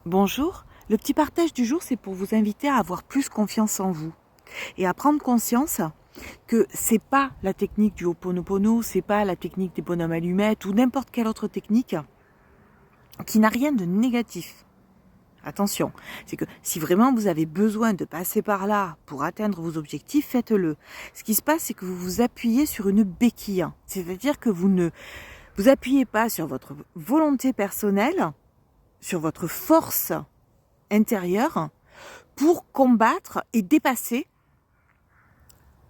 Bonjour, le petit partage du jour, c'est pour vous inviter à avoir plus confiance en vous et à prendre conscience que c'est pas la technique du Ho'oponopono, c'est pas la technique des bonhommes allumettes ou n'importe quelle autre technique qui n'a rien de négatif. Attention, c'est que si vraiment vous avez besoin de passer par là pour atteindre vos objectifs, faites-le. Ce qui se passe, c'est que vous vous appuyez sur une béquille, c'est-à-dire que vous ne vous appuyez pas sur votre volonté personnelle, sur votre force intérieure pour combattre et dépasser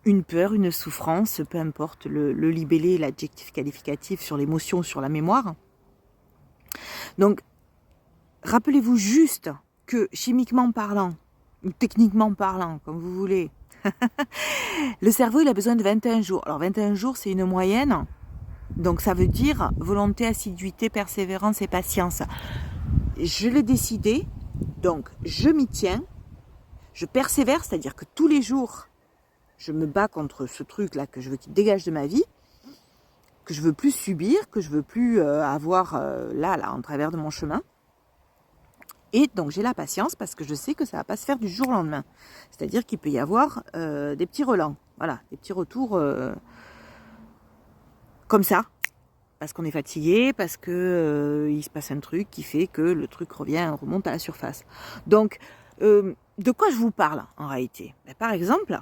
une peur, une souffrance, peu importe le libellé, l'adjectif qualificatif sur l'émotion, sur la mémoire. Donc, rappelez-vous juste que chimiquement parlant, ou techniquement parlant, comme vous voulez, le cerveau il a besoin de 21 jours. Alors 21 jours c'est une moyenne, donc ça veut dire volonté, assiduité, persévérance et patience. Je l'ai décidé, donc je m'y tiens, je persévère, c'est-à-dire que tous les jours, je me bats contre ce truc-là que je veux qu'il dégage de ma vie, que je veux plus subir, que je veux plus avoir là, en travers de mon chemin. Et donc j'ai la patience parce que je sais que ça va pas se faire du jour au lendemain. C'est-à-dire qu'il peut y avoir des petits relents, voilà, des petits retours comme ça, parce qu'on est fatigué, parce que il se passe un truc qui fait que le truc remonte à la surface. Donc, de quoi je vous parle en réalité? Ben, par exemple,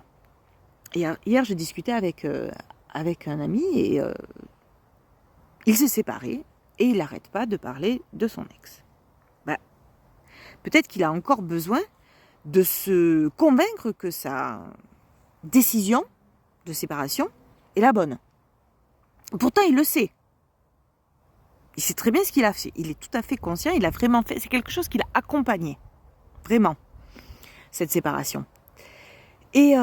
hier je discutais avec un ami et il s'est séparé et il n'arrête pas de parler de son ex. Ben, peut-être qu'il a encore besoin de se convaincre que sa décision de séparation est la bonne. Pourtant, il le sait. Il sait très bien ce qu'il a fait. Il est tout à fait conscient. Il a vraiment fait. C'est quelque chose qu'il a accompagné. Vraiment. Cette séparation. Et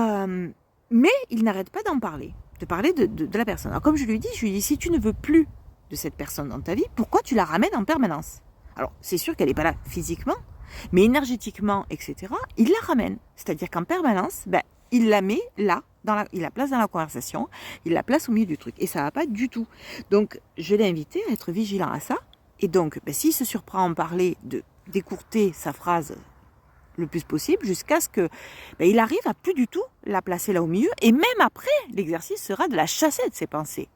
mais il n'arrête pas d'en parler. De parler de la personne. Alors comme je lui ai dit, si tu ne veux plus de cette personne dans ta vie, pourquoi tu la ramènes en permanence? Alors c'est sûr qu'elle n'est pas là physiquement, mais énergétiquement, etc., il la ramène. C'est-à-dire qu'en permanence, il la met là, il la place dans la conversation, il la place au milieu du truc. Et ça ne va pas du tout. Donc, je l'ai invité à être vigilant à ça. Et donc, s'il se surprend à en parler, d'écourter sa phrase le plus possible, jusqu'à ce que il arrive à plus du tout la placer là au milieu. Et même après, l'exercice sera de la chasser de ses pensées.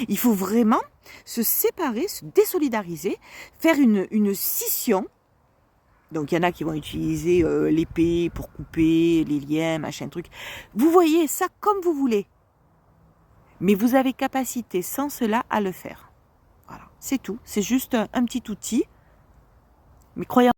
Il faut vraiment se séparer, se désolidariser, faire une scission. Donc il y en a qui vont utiliser l'épée pour couper les liens, machin truc. Vous voyez ça comme vous voulez. Mais vous avez capacité sans cela à le faire. Voilà, c'est tout. C'est juste un petit outil. Mais croyez